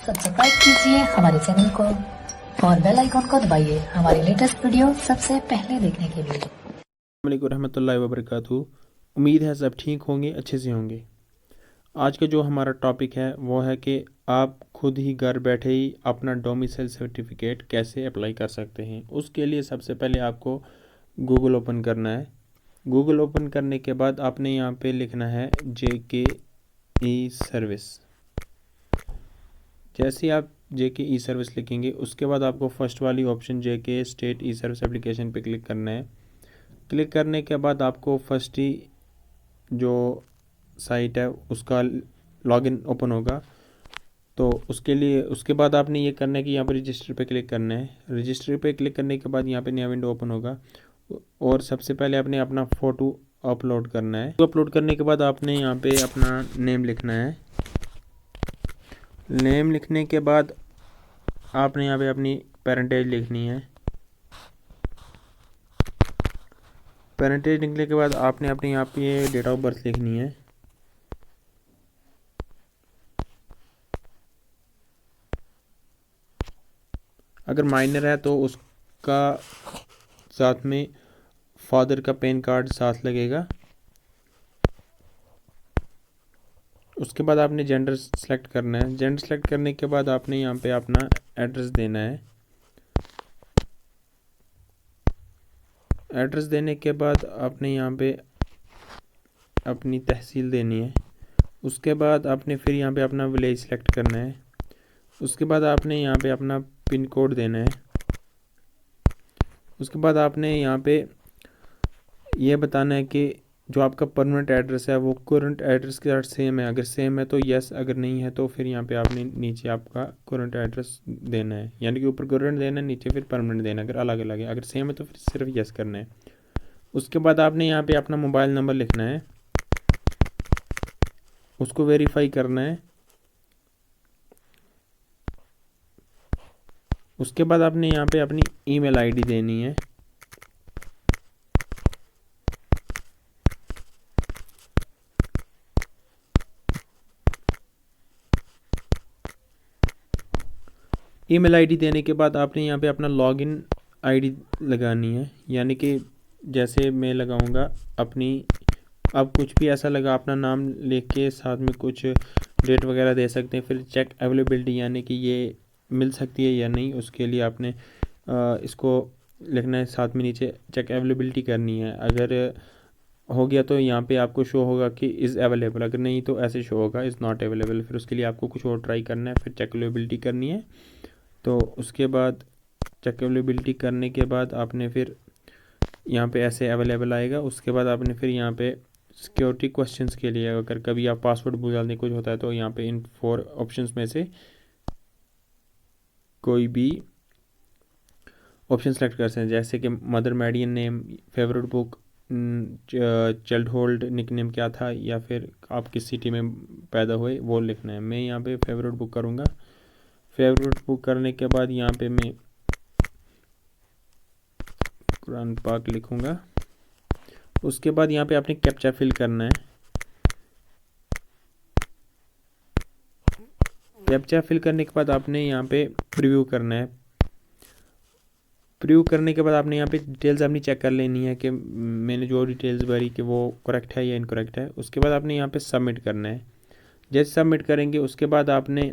Subscribe कीजिए हमारे channel को और बेल आइकॉन को दबाइए हमारी लेटेस्ट वीडियो सबसे पहले देखने के लिए। अस्सलाम वालेकुम रहमतुल्लाहि व बरकातहू। उम्मीद है सब ठीक होंगे, अच्छे से होंगे। आज का जो हमारा टॉपिक है वो है कि आप खुद ही घर बैठे ही अपना डोमिसाइल सर्टिफिकेट कैसे अप्लाई कर सकते हैं। उसके लिए सबसे पहले आपको गूगल ओपन करना है। गूगल ओपन करने के बाद आपने यहाँ पे लिखना है JK ई सर्विस। जैसे ही आप JK ई सर्विस लिखेंगे उसके बाद आपको फर्स्ट वाली ऑप्शन JK स्टेट ई सर्विस एप्लीकेशन पे क्लिक करना है। क्लिक करने के बाद आपको फर्स्ट ही जो साइट है उसका लॉगिन ओपन होगा। तो उसके बाद आपने ये करना है कि यहाँ पर रजिस्टर पे क्लिक करना है। रजिस्टर पे क्लिक करने के बाद यहाँ पे नया विंडो ओपन होगा और सबसे पहले आपने अपना फ़ोटो अपलोड करना है। तो अपलोड करने के बाद आपने यहाँ पे अपना नेम लिखना है। नेम लिखने के बाद आपने यहाँ पे अपनी पेरेंटेज लिखनी है। पेरेंटेज लिखने के बाद आपने अपने यहाँ पे डेट ऑफ बर्थ लिखनी है। अगर माइनर है तो उसका साथ में फादर का पैन कार्ड साथ लगेगा। उसके बाद आपने जेंडर सेलेक्ट करना है। जेंडर सेलेक्ट करने के बाद आपने यहाँ पे अपना एड्रेस देना है। एड्रेस देने के बाद आपने यहाँ पे अपनी तहसील देनी है। उसके बाद आपने फिर यहाँ पे अपना विलेज सेलेक्ट करना है। उसके बाद आपने यहाँ पे अपना पिन कोड देना है। उसके बाद आपने यहाँ पे ये बताना है कि जो आपका परमानेंट एड्रेस है वो करंट एड्रेस के साथ सेम है। अगर सेम है तो यस, अगर नहीं है तो फिर यहाँ पे आपने नीचे आपका करंट एड्रेस देना है, यानी कि ऊपर करंट देना है, नीचे फिर परमानेंट देना है। अगर अलग अलग है, अगर सेम है तो फिर सिर्फ यस करना है। उसके बाद आपने यहाँ पे अपना मोबाइल नंबर लिखना है, उसको वेरीफाई करना है। उसके बाद आपने यहाँ पे अपनी ईमेल आईडी देनी है। ईमेल आईडी देने के बाद आपने यहाँ पे अपना लॉगिन आईडी लगानी है, यानी कि जैसे मैं लगाऊंगा अपनी, अब कुछ भी ऐसा लगा अपना नाम लिख के साथ में कुछ डेट वगैरह दे सकते हैं। फिर चेक अवेलेबिलिटी, यानी कि ये मिल सकती है या नहीं, उसके लिए आपने इसको लिखना है। साथ में नीचे चेक अवेलेबिलिटी करनी है। अगर हो गया तो यहाँ पे आपको शो होगा कि इज़ अवेलेबल, अगर नहीं तो ऐसे शो होगा इज़ नॉट अवेलेबल। फिर उसके लिए आपको कुछ और ट्राई करना है, फिर चेक अवेलेबिलिटी करनी है। तो उसके बाद चेक अवेलेबिलिटी करने के बाद आपने फिर यहाँ पे ऐसे अवेलेबल आएगा। उसके बाद आपने फिर यहाँ पे सिक्योरिटी क्वेश्चंस के लिए अगर कभी आप पासवर्ड भूल जाते कुछ होता है तो यहाँ पे इन 4 ऑप्शंस में से कोई भी ऑप्शन सेलेक्ट कर सकते हैं, जैसे कि mother maiden name, favourite book, childhood nickname क्या था, या फिर आप किस सिटी में पैदा हुए वो लिखना है। मैं यहाँ पे फेवरेट बुक करूँगा। फेवरेट बुक करने के बाद यहाँ पे मैं कुरान पाक लिखूँगा। उसके बाद यहाँ पे आपने कैप्चा फिल करना है। कैप्चा फिल करने के बाद आपने यहाँ पे प्रीव्यू करना है। प्रीव्यू करने के बाद आपने यहाँ पे डिटेल्स अपनी चेक कर लेनी है कि मैंने जो डिटेल्स भरी कि वो करेक्ट है या इनकरेक्ट है। उसके बाद आपने यहाँ पे सबमिट करना है। जैसे सबमिट करेंगे उसके बाद आपने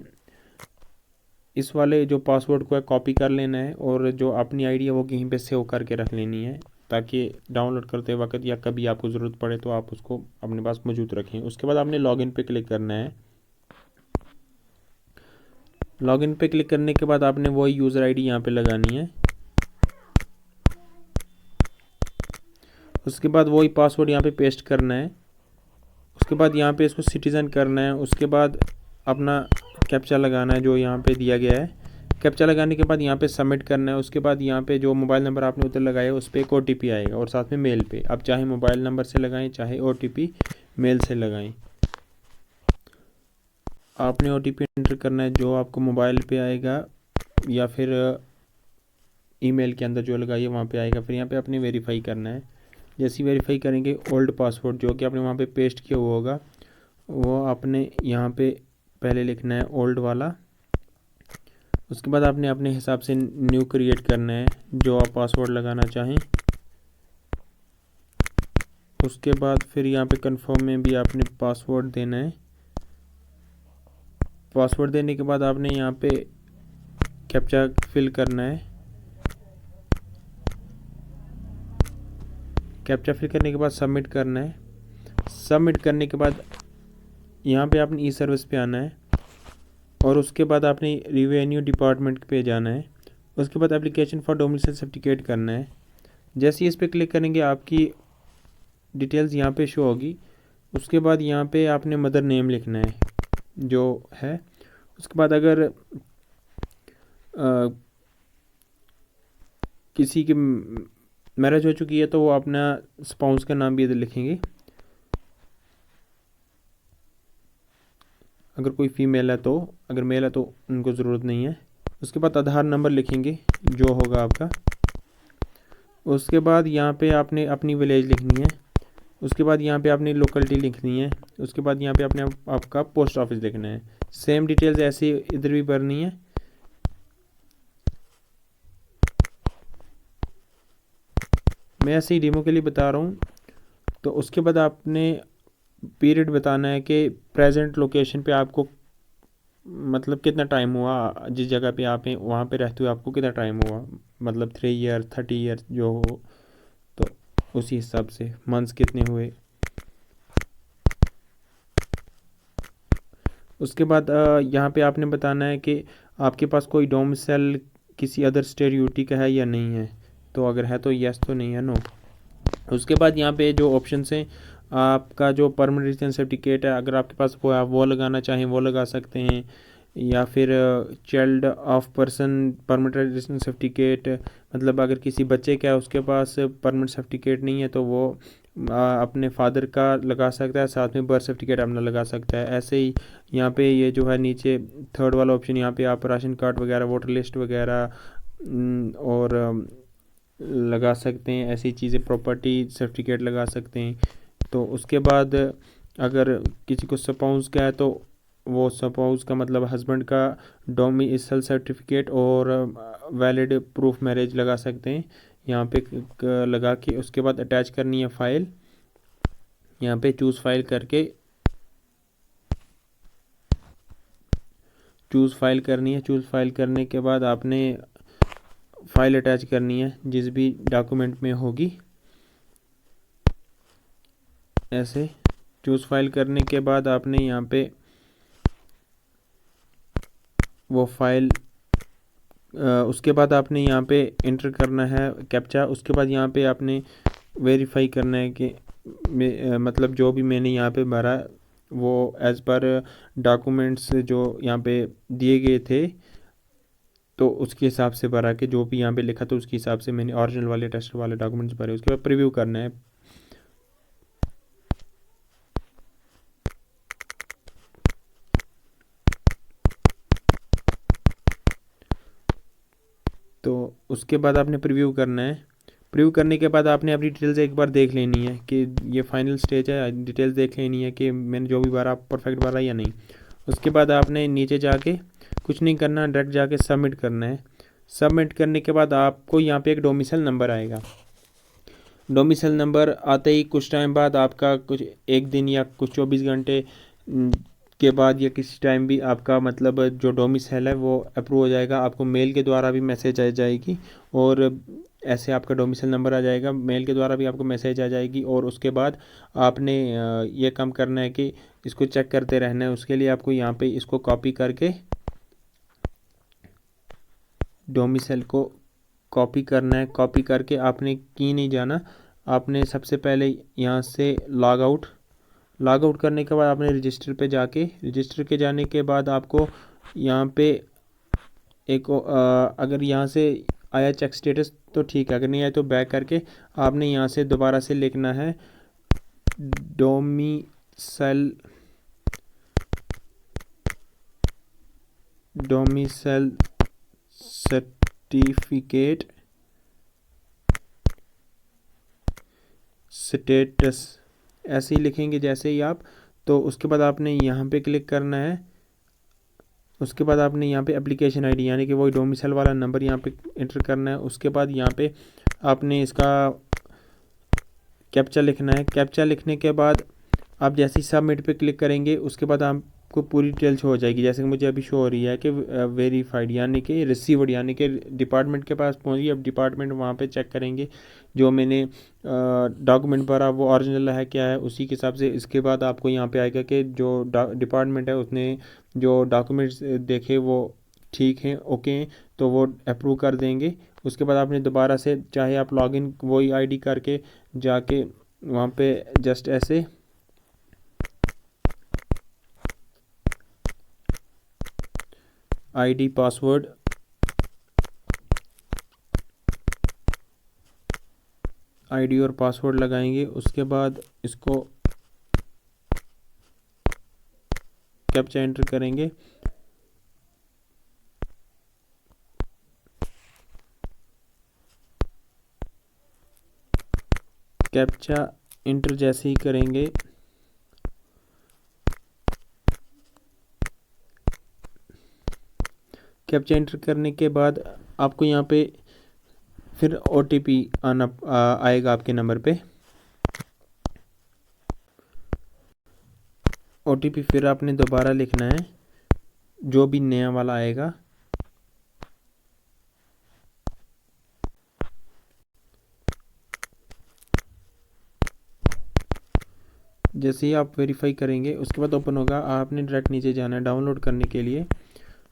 इस वाले जो पासवर्ड को है कॉपी कर लेना है और जो अपनी आईडी है वो कहीं पे सेव करके रख लेनी है, ताकि डाउनलोड करते वक्त या कभी आपको ज़रूरत पड़े तो आप उसको अपने पास मौजूद रखें। उसके बाद आपने लॉगिन पे क्लिक करना है। लॉगिन पे क्लिक करने के बाद आपने वही यूज़र आईडी यहाँ पे लगानी है। उसके बाद वही पासवर्ड यहाँ पे पेस्ट करना है। उसके बाद यहाँ पे इसको सिटीज़न करना है। उसके बाद अपना कैप्चा लगाना है जो यहाँ पे दिया गया है। कैप्चा लगाने के बाद यहाँ पे सबमिट करना है। उसके बाद यहाँ पे जो मोबाइल नंबर आपने उधर लगाया उस पर एक OTP आएगा और साथ में मेल पे, आप चाहे मोबाइल नंबर से लगाएं चाहे OTP मेल से लगाएं। आपने OTP एंटर करना है जो आपको मोबाइल पे आएगा या फिर ईमेल के अंदर जो लगाइए वहाँ पे आएगा। फिर यहाँ पे आपने वेरीफाई करना है। जैसे ही वेरीफाई करेंगे ओल्ड पासवर्ड जो कि आपने वहाँ पे पेस्ट किया हुआ होगा वो आपने यहाँ पे पहले लिखना है ओल्ड वाला। उसके बाद आपने अपने हिसाब से न्यू क्रिएट करना है जो आप पासवर्ड लगाना चाहें। उसके बाद फिर यहाँ पे कंफर्म में भी आपने पासवर्ड देना है। पासवर्ड देने के बाद आपने यहाँ पे कैप्चा फिल करना है। कैप्चा फिल करने के बाद सबमिट करना है। सबमिट करने के बाद यहाँ पे आपने ई सर्विस पे आना है और उसके बाद आपने रिवेन्यू डिपार्टमेंट पे जाना है। उसके बाद एप्लीकेशन फॉर डोमिसाइल सर्टिफिकेट करना है। जैसे ही इस पर क्लिक करेंगे आपकी डिटेल्स यहाँ पे शो होगी। उसके बाद यहाँ पे आपने मदर नेम लिखना है जो है। उसके बाद अगर किसी की मैरिज हो चुकी है तो वो अपना स्पाउस का नाम भी इधर लिखेंगे। अगर कोई फीमेल है तो, अगर मेल है तो उनको ज़रूरत नहीं है। उसके बाद आधार नंबर लिखेंगे जो होगा आपका। उसके बाद यहाँ पे आपने अपनी विलेज लिखनी है। उसके बाद यहाँ पे आपने लोकेलिटी लिखनी है। उसके बाद यहाँ पे आपने आपका पोस्ट ऑफिस लिखना है। सेम डिटेल्स ऐसे इधर भी भरनी है। मैं ऐसे ही डेमो के लिए बता रहा हूँ। तो उसके बाद आपने पीरियड बताना है कि प्रेजेंट लोकेशन पे आपको मतलब कितना टाइम हुआ, जिस जगह पे आप हैं वहाँ पे रहते हुए आपको कितना टाइम हुआ, मतलब 3 ईयर 30 ईयर जो हो, तो उसी हिसाब से मंथ्स कितने हुए। उसके बाद यहाँ पे आपने बताना है कि आपके पास कोई डोमिसाइल किसी अदर स्टेट यूटी का है या नहीं है। तो अगर है तो यस, तो नहीं है नो। उसके बाद यहाँ पे जो ऑप्शंस हैं, आपका जो परमानेंट रेजिडेंस सर्टिफिकेट है अगर आपके पास वो है वो लगाना चाहें वो लगा सकते हैं, या फिर child of person permanent residence certificate, मतलब अगर किसी बच्चे का है उसके पास परमानेंट सर्टिफिकेट नहीं है तो वो अपने फादर का लगा सकता है, साथ में बर्थ सर्टिफिकेट अपना लगा सकता है। ऐसे ही यहाँ पे ये जो है नीचे थर्ड वाला ऑप्शन, यहाँ पे आप राशन कार्ड वगैरह, वोटर लिस्ट वगैरह और लगा सकते हैं। ऐसी चीज़ें, प्रॉपर्टी सर्टिफिकेट लगा सकते हैं। तो उसके बाद अगर किसी को स्पाउस का है तो वो स्पाउस का मतलब हस्बैंड का डोमिसाइल सर्टिफिकेट और वैलिड प्रूफ मैरिज लगा सकते हैं यहाँ पे लगा के। उसके बाद अटैच करनी है फाइल, यहाँ पे चूज़ फाइल करके चूज़ फाइल करनी है। चूज़ फाइल करने के बाद आपने फाइल अटैच करनी है जिस भी डॉक्यूमेंट में होगी। ऐसे चूज़ फाइल करने के बाद आपने यहाँ पे वो फाइल उसके बाद आपने यहाँ पे इंटर करना है कैप्चा। उसके बाद यहाँ पे आपने वेरीफाई करना है कि मतलब जो भी मैंने यहाँ पे भरा वो एज़ पर डॉक्यूमेंट्स जो यहाँ पे दिए गए थे तो उसके हिसाब से भरा, कि जो भी यहाँ पे लिखा था उसके हिसाब से मैंने ओरिजिनल वाले टेस्ट वाले डॉक्यूमेंट्स भरे। उसके बाद प्रीव्यू करना है। तो उसके बाद आपने प्रीव्यू करना है। प्रीव्यू करने के बाद आपने अपनी डिटेल्स एक बार देख लेनी है कि ये फाइनल स्टेज है। डिटेल्स देख लेनी है कि मैंने जो भी भरा परफेक्ट भरा या नहीं। उसके बाद आपने नीचे जाके कुछ नहीं करना, डायरेक्ट जाके सबमिट करना है। सबमिट करने के बाद आपको यहाँ पे एक डोमिसाइल नंबर आएगा। डोमिसाइल नंबर आते ही कुछ टाइम बाद आपका कुछ एक दिन या कुछ 24 घंटे के बाद या किसी टाइम भी आपका मतलब जो डोमिसाइल है वो अप्रूव हो जाएगा। आपको मेल के द्वारा भी मैसेज आ जाएगी और ऐसे आपका डोमिसाइल नंबर आ जाएगा, मेल के द्वारा भी आपको मैसेज आ जाएगी। और उसके बाद आपने ये काम करना है कि इसको चेक करते रहना है। उसके लिए आपको यहाँ पे इसको कॉपी करके डोमिसाइल को कॉपी करना है। कॉपी करके आपने की नहीं जाना, आपने सबसे पहले यहाँ से लॉग आउट करने के बाद आपने रजिस्टर पे जाके, रजिस्टर के जाने के बाद आपको यहाँ पे एक अगर यहाँ से आया चेक स्टेटस तो ठीक है, अगर नहीं आया तो बैक करके आपने यहाँ से दोबारा से लिखना है डोमिसाइल सर्टिफिकेट स्टेटस, ऐसे ही लिखेंगे जैसे ही आप। तो उसके बाद आपने यहाँ पे क्लिक करना है उसके बाद आपने यहाँ पे एप्लीकेशन आईडी यानी कि वही डोमिसाइल वाला नंबर यहाँ पे एंटर करना है। उसके बाद यहाँ पे आपने इसका कैप्चा लिखना है। कैप्चा लिखने के बाद आप जैसे ही सबमिट पे क्लिक करेंगे उसके बाद आपको पूरी डिटेल शो हो जाएगी, जैसे कि मुझे अभी शो हो रही है कि वेरीफाइड यानी कि रिसीवर्ड यानी कि डिपार्टमेंट के पास पहुंची। अब डिपार्टमेंट वहाँ पे चेक करेंगे जो मैंने डॉक्यूमेंट भरा वो ओरिजिनल है क्या है उसी के हिसाब से। इसके बाद आपको यहाँ पे आएगा कि जो डिपार्टमेंट है उसने जो डॉक्यूमेंट्स देखे वो ठीक हैं, ओके हैं, तो वो अप्रूव कर देंगे। उसके बाद आपने दोबारा से चाहे आप लॉगिन वही आईडी करके जाके वहाँ पे जस्ट ऐसे आईडी पासवर्ड आईडी और पासवर्ड लगाएंगे। उसके बाद इसको कैप्चा एंटर करेंगे। कैप्चा एंटर जैसे ही करेंगे कैप्चा एंटर करने के बाद आपको यहाँ पे फिर ओटीपी आएगा आपके नंबर पे। ओटीपी फिर आपने दोबारा लिखना है जो भी नया वाला आएगा। जैसे ही आप वेरीफाई करेंगे उसके बाद ओपन होगा। आपने डायरेक्ट नीचे जाना है डाउनलोड करने के लिए,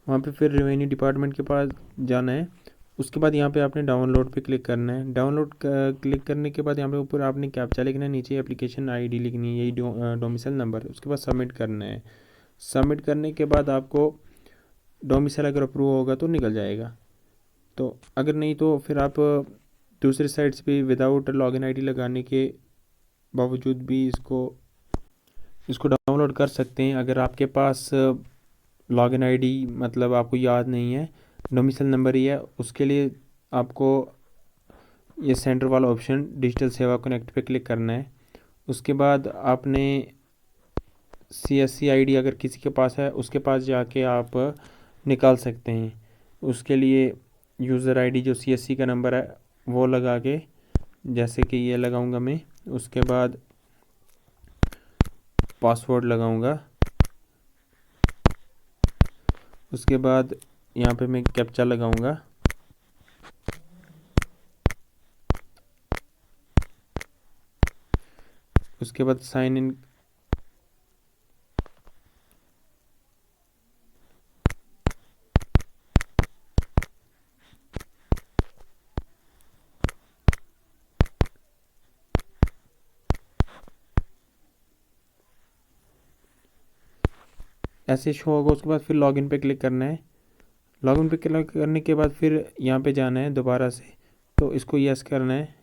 वहाँ पे फिर रेवेन्यू डिपार्टमेंट के पास जाना है। उसके बाद यहाँ पे आपने डाउनलोड पे क्लिक करना है। डाउनलोड क्लिक करने के बाद यहाँ पे ऊपर आपने कैप्चा लिखना है, नीचे एप्लीकेशन आईडी लिखनी है, यही डोमिसाइल नंबर। उसके बाद सबमिट करना है। सबमिट करने के बाद आपको डोमिसाइल अगर अप्रूव होगा तो निकल जाएगा, तो अगर नहीं तो फिर आप दूसरे साइट्स पे विदाउट लॉगिन आईडी लगाने के बावजूद भी इसको डाउनलोड कर सकते हैं। अगर आपके पास लॉगिन आईडी मतलब आपको याद नहीं है, डोमिसाइल नंबर ही है, उसके लिए आपको ये सेंटर वाला ऑप्शन डिजिटल सेवा कनेक्ट पे क्लिक करना है। उसके बाद आपने सीएससी आईडी अगर किसी के पास है उसके पास जाके आप निकाल सकते हैं। उसके लिए यूज़र आईडी जो सीएससी का नंबर है वो लगा के, जैसे कि ये लगाऊंगा मैं, उसके बाद पासवर्ड लगाऊंगा। उसके बाद यहाँ पे मैं कैप्चा लगाऊंगा। उसके बाद साइन इन ऐसे शो होगा। उसके बाद फिर लॉगिन पे क्लिक करना है। लॉगिन पे क्लिक करने के बाद फिर यहाँ पे जाना है दोबारा से, तो इसको यस करना है।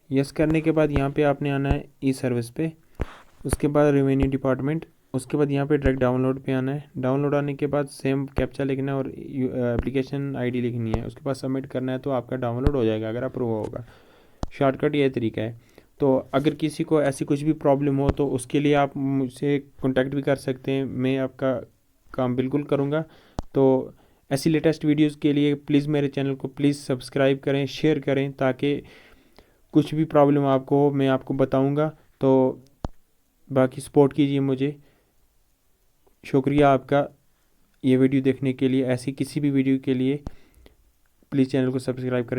यस करने के बाद यहाँ पे आपने आना है ई सर्विस पे, उसके बाद रेवेन्यू डिपार्टमेंट, उसके बाद यहाँ पे डायरेक्ट डाउनलोड पे आना है। डाउनलोड आने के बाद सेम कैप्चा लिखना है और एप्लीकेशन आईडी लिखनी है। उसके बाद सबमिट करना है तो आपका डाउनलोड हो जाएगा अगर अप्रूव होगा। शॉर्टकट ये तरीका है। तो अगर किसी को ऐसी कुछ भी प्रॉब्लम हो तो उसके लिए आप मुझसे कॉन्टैक्ट भी कर सकते हैं, मैं आपका काम बिल्कुल करूँगा। तो ऐसी लेटेस्ट वीडियोज़ के लिए प्लीज़ मेरे चैनल को प्लीज़ सब्सक्राइब करें, शेयर करें, ताकि कुछ भी प्रॉब्लम आपको हो मैं आपको बताऊंगा। तो बाकी सपोर्ट कीजिए मुझे। शुक्रिया आपका ये वीडियो देखने के लिए। ऐसी किसी भी वीडियो के लिए प्लीज़ चैनल को सब्सक्राइब करें।